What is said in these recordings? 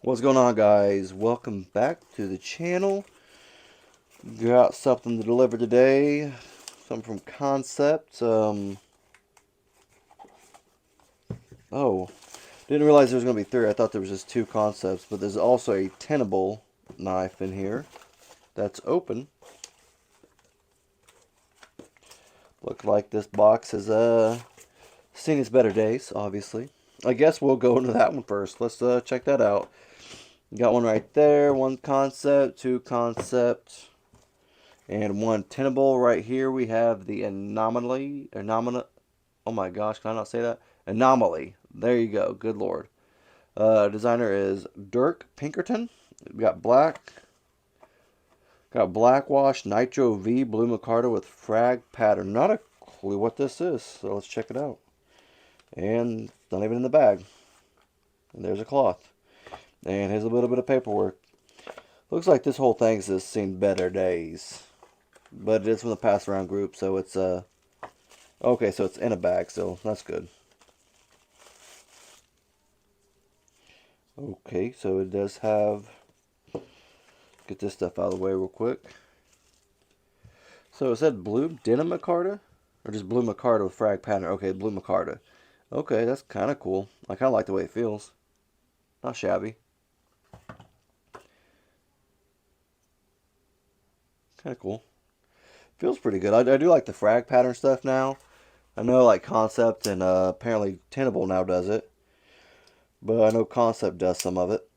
What's going on, guys? Welcome back to the channel. Got something to deliver today. Something from Kansept. Oh, didn't realize there was going to be three. I thought there was just two Kansepts, but there's also a Tenable knife in here that's open. Looks like this box has seen its better days, obviously. I guess we'll go into that one first. Let's check that out. Got one right there, one Kansept, two Kansept, and one Tenable. Right here we have the Anomaly. Oh my gosh, can I not say that? Anomaly. There you go. Good lord. Designer is Dirk Pinkerton. We got black. Got Blackwash Nitro V Blue Micarta with frag pattern. Not a clue what this is, so let's check it out. And it's not even in the bag. And there's a cloth. And here's a little bit of paperwork. Looks like this whole thing's has seen better days. But it is from the pass around group, so it's okay, so it's in a bag, so that's good. Okay, so it does have, get this stuff out of the way real quick. So it said blue denim micarta, or just blue micarta with frag pattern. Okay, blue micarta. Okay, that's kind of cool. I kind of like the way it feels. Not shabby. Kind of cool. Feels pretty good. I do like the frag pattern stuff now. I know like Kansept and apparently Tenable now does it. But I know Kansept does some of it.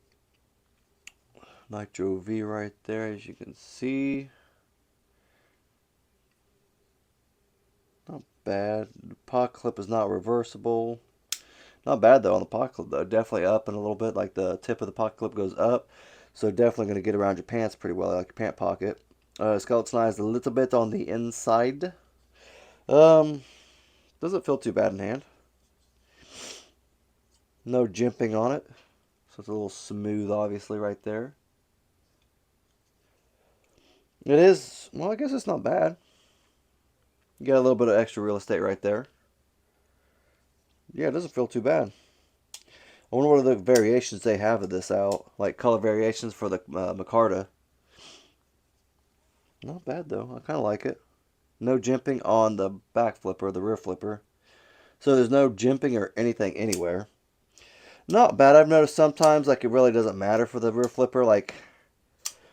Nitro V right there, as you can see. Not bad. The pocket clip is not reversible. Not bad though on the pocket clip though. Definitely up and a little bit. Like the tip of the pocket clip goes up. So definitely going to get around your pants pretty well, like your pant pocket. Skeletonized a little bit on the inside. Doesn't feel too bad in hand. No jimping on it. So it's a little smooth, obviously, right there. It is, well, I guess it's not bad. You got a little bit of extra real estate right there. Yeah, it doesn't feel too bad. I wonder what other variations they have of this out. Like color variations for the micarta. Not bad, though. I kind of like it. No jimping on the back flipper, the rear flipper. So there's no jimping or anything anywhere. Not bad. I've noticed sometimes like it really doesn't matter for the rear flipper. Like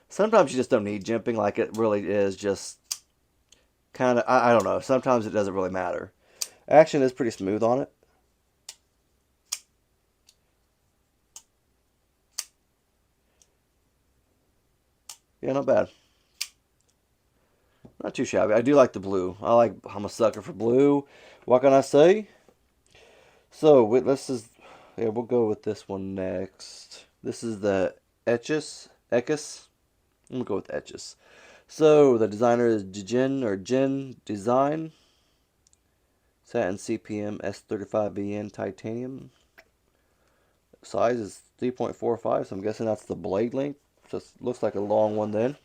sometimes you just don't need jimping. Like it really is just kind of, I don't know. Sometimes it doesn't really matter. Action is pretty smooth on it. Yeah, not bad. Not too shabby. I do like the blue. I'm a sucker for blue. What can I say? So this is, yeah, we'll go with this one next. This is the Echis. I'm gonna go with Echis. So the designer is Jin Design. Satin CPM S35BN titanium. Size is 3.45, so I'm guessing that's the blade length. Just looks like a long one then.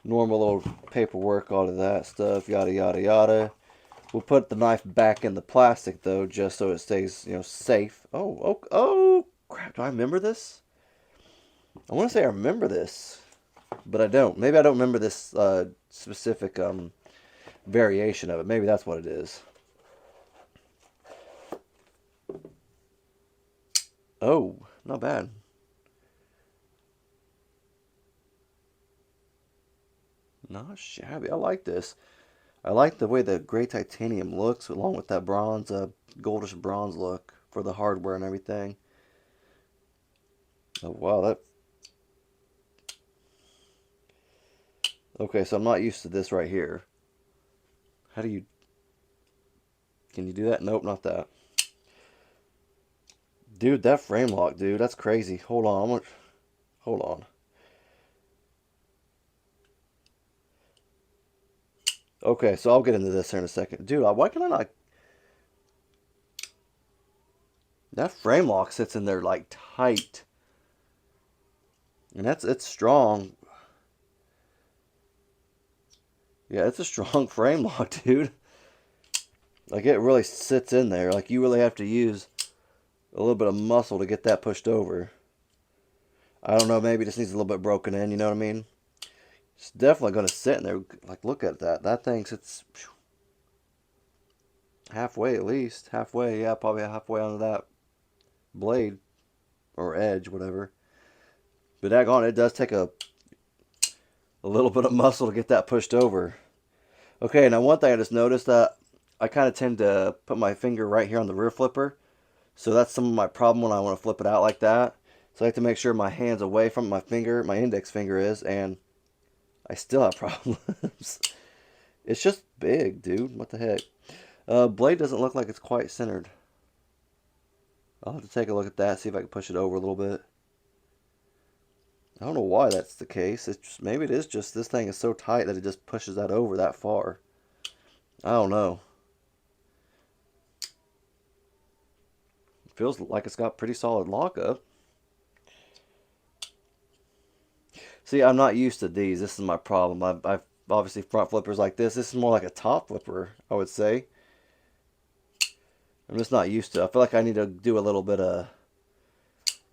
Normal little paperwork, all of that stuff, yada yada yada. We'll put the knife back in the plastic though, just so it stays, safe. Oh, crap! Do I remember this? I want to say I remember this, but I don't. Maybe I don't remember this specific variation of it. Maybe that's what it is. Oh, not bad. Not shabby. I like this. I like the way the gray titanium looks along with that bronze, goldish bronze look for the hardware and everything. Oh, wow, that... Okay, so I'm not used to this right here. How do you... Can you do that? Nope, not that. Dude, that frame lock, dude, that's crazy. Hold on, Hold on. Okay, so I'll get into this here in a second. Dude, why can I not... That frame lock sits in there, like, tight. And it's strong. Yeah, it's a strong frame lock, dude. Like, it really sits in there. Like, you really have to use a little bit of muscle to get that pushed over. I don't know, maybe it just needs a little bit broken in, you know what I mean? It's definitely going to sit in there. Like, look at that. That thing sits halfway at least. Halfway, yeah, probably halfway onto that blade or edge, whatever. But daggone, it does take a little bit of muscle to get that pushed over. Okay, now one thing I just noticed that I kind of tend to put my finger right here on the rear flipper. So that's some of my problem when I want to flip it out like that. So I have to make sure my hand's away from my finger, my index finger is, and I still have problems. It's just big, dude. What the heck? Blade doesn't look like it's quite centered. I'll have to take a look at that, see if I can push it over a little bit. I don't know why that's the case. It's just, maybe it is just this thing is so tight that it just pushes that over that far. I don't know. It feels like it's got pretty solid lockup. See, I'm not used to these. This is my problem. I've obviously front flippers like this. This is more like a top flipper, I would say. I'm just not used to it. I feel like I need to do a little bit of,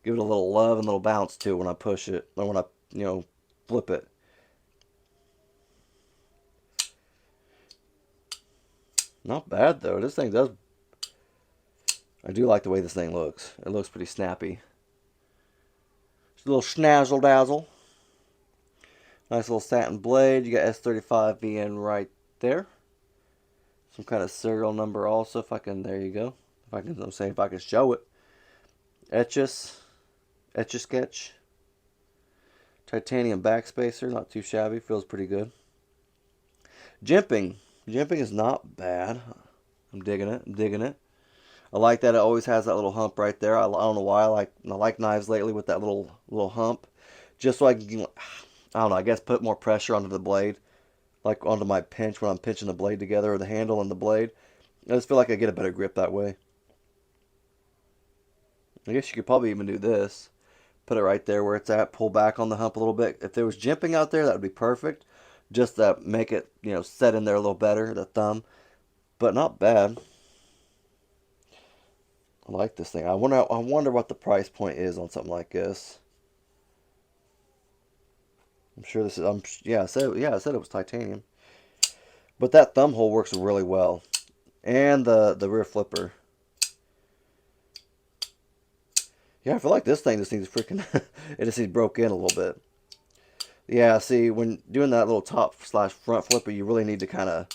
give it a little love and a little bounce to it when I push it, or when I, flip it. Not bad though. This thing does, I do like the way this thing looks. It looks pretty snappy. Just a little schnazzle dazzle. Nice little satin blade. You got S35VN right there. Some kind of serial number also, if I can, there you go. If I can, I'm saying if I can show it. Echis sketch. Titanium backspacer, not too shabby, feels pretty good. Jimping is not bad. I'm digging it. I like that it always has that little hump right there. I don't know why I like knives lately with that little hump, just so I can, I don't know, I guess put more pressure onto the blade, like onto my pinch when I'm pinching the blade together, or the handle and the blade. I just feel like I get a better grip that way. I guess you could probably even do this. Put it right there where it's at, pull back on the hump a little bit. If there was jimping out there, that would be perfect. Just to make it, set in there a little better, the thumb. But not bad. I like this thing. I wonder what the price point is on something like this. I'm sure this is, I said it was titanium. But that thumb hole works really well. And the rear flipper. Yeah, I feel like this thing just needs freaking, it just needs broke in a little bit. Yeah, see, when doing that little top/front flipper, you really need to kind of,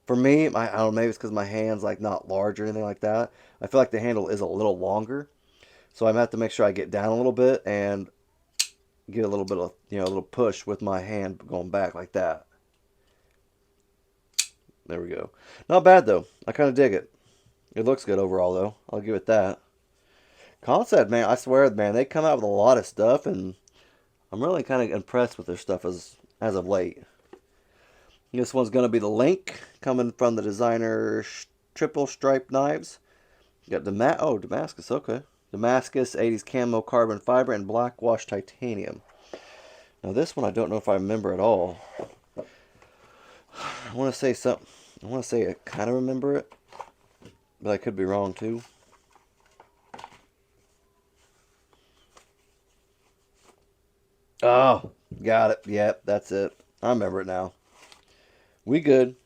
for me, I don't know, maybe it's because my hand's like not large or anything like that. I feel like the handle is a little longer. So I'm going to have to make sure I get down a little bit and get a little bit of, a little push with my hand going back like that. There we go. Not bad though. I kind of dig it. It looks good overall though. I'll give it that. Kansept, man, I swear, man, they come out with a lot of stuff, and I'm really kind of impressed with their stuff as of late. This one's going to be the Link, coming from the designer Triple Stripe Knives. You got Damascus, okay. Damascus, 80's Camo Carbon Fiber, and Black Wash Titanium. Now this one I don't know if I remember at all. I want to say I kind of remember it, but I could be wrong too. Oh, got it. Yep, that's it. I remember it now. We good.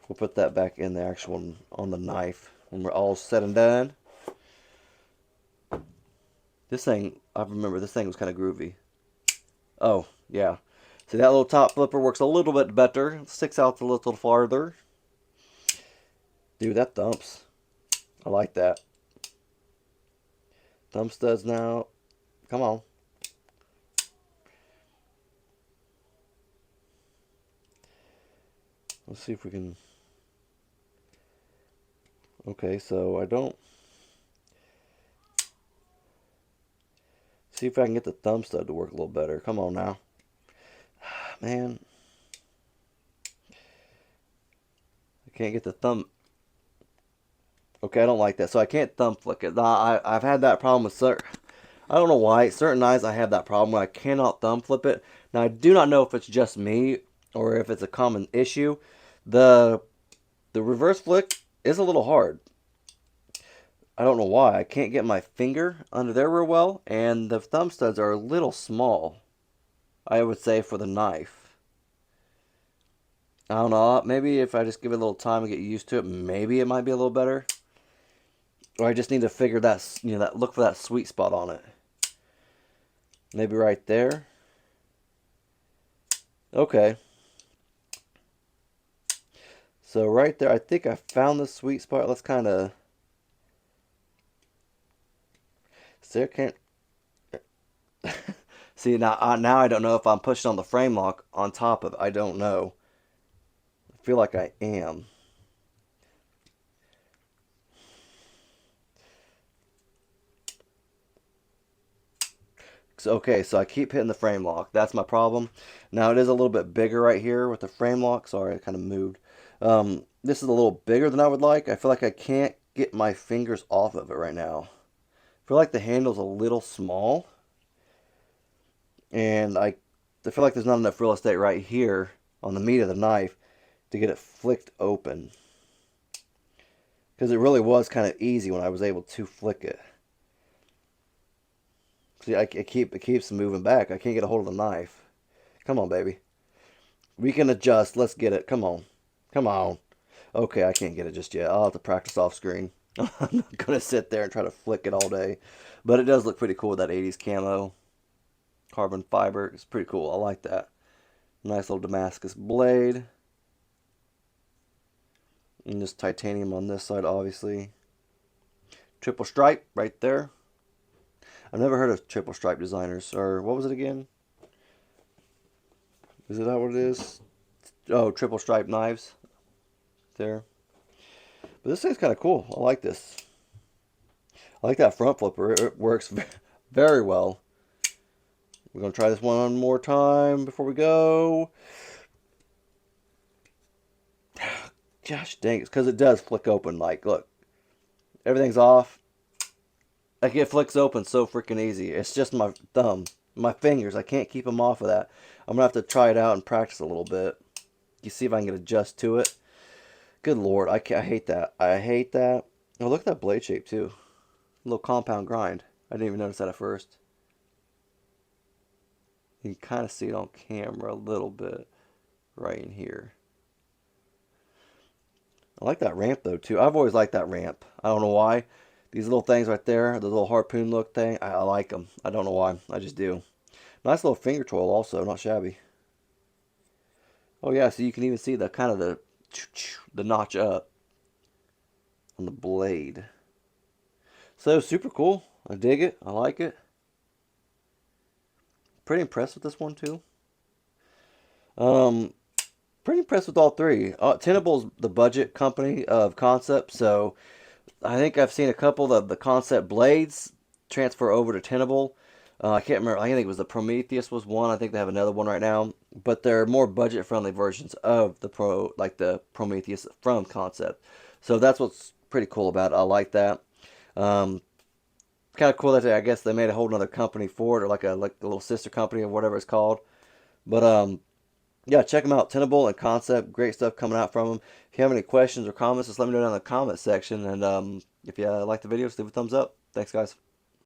We'll put that back in the actual, on the knife when we're all said and done. This thing, I remember this thing was kind of groovy. Oh, yeah. See, that little top flipper works a little bit better. It sticks out a little farther. Dude, that thumps. I like that. Thumb studs now. Come on. Let's see if we can. Okay, so I don't. See if I can get the thumb stud to work a little better. Come on now. Man. I can't get the thumb. Okay, I don't like that. So I can't thumb flick it. I've had that problem with certain. I don't know why. Certain knives I have that problem where I cannot thumb flip it. Now I do not know if it's just me or if it's a common issue. The reverse flick is a little hard. I don't know why. I can't get my finger under there real well, and the thumb studs are a little small, I would say, for the knife. I don't know. Maybe if I just give it a little time and get used to it, maybe it might be a little better. Or I just need to figure that, look for that sweet spot on it. Maybe right there. Okay. So right there, I think I found the sweet spot. Let's kind of... See, I can't... See, now I don't know if I'm pushing on the frame lock on top of it. I don't know. I feel like I am. Okay, so I keep hitting the frame lock. That's my problem. Now it is a little bit bigger right here with the frame lock. Sorry, I kind of moved. This is a little bigger than I would like. I feel like I can't get my fingers off of it right now. I feel like the handle's a little small. And I feel like there's not enough real estate right here on the meat of the knife to get it flicked open. Because it really was kind of easy when I was able to flick it. See, it keeps moving back. I can't get a hold of the knife. Come on, baby. We can adjust. Let's get it. Come on. Come on. Okay, I can't get it just yet. I'll have to practice off screen. I'm not going to sit there and try to flick it all day. But it does look pretty cool with that 80's camo. Carbon fiber. It's pretty cool. I like that. Nice little Damascus blade. And just titanium on this side, obviously. Triple stripe right there. I've never heard of triple stripe designers. Or what was it again? Is it that what it is? Oh, triple stripe knives. There. But this thing's kind of cool. I like this. I like that front flipper. It works very well. We're going to try this one more time before we go. Gosh dang, it's because it does flick open. Like, look. Everything's off. Like, it flicks open so freaking easy. It's just my thumb. My fingers. I can't keep them off of that. I'm going to have to try it out and practice a little bit. You see if I can get adjust to it. Good lord. I hate that. I hate that. Oh, look at that blade shape, too. A little compound grind. I didn't even notice that at first. You can kind of see it on camera a little bit. Right in here. I like that ramp, though, too. I've always liked that ramp. I don't know why. These little things right there, the little harpoon look thing, I like them. I don't know why. I just do. Nice little finger twirl also, not shabby. Oh yeah, so you can even see the kind of the notch up on the blade. So super cool. I dig it. I like it. Pretty impressed with this one too. Pretty impressed with all three. Tenable's the budget company of Kansept, so I think I've seen a couple of the Kansept blades transfer over to Tenable. I can't remember. I think it was the Prometheus was one. I think they have another one right now. But they're more budget-friendly versions of the Prometheus from Kansept. So that's what's pretty cool about it. I like that. Kind of cool that I guess they made a whole other company for it, or like a little sister company or whatever it's called. But yeah, check them out. Tenable and Kansept. Great stuff coming out from them. If you have any questions or comments, just let me know down in the comment section. And if you like the video, just leave a thumbs up. Thanks, guys.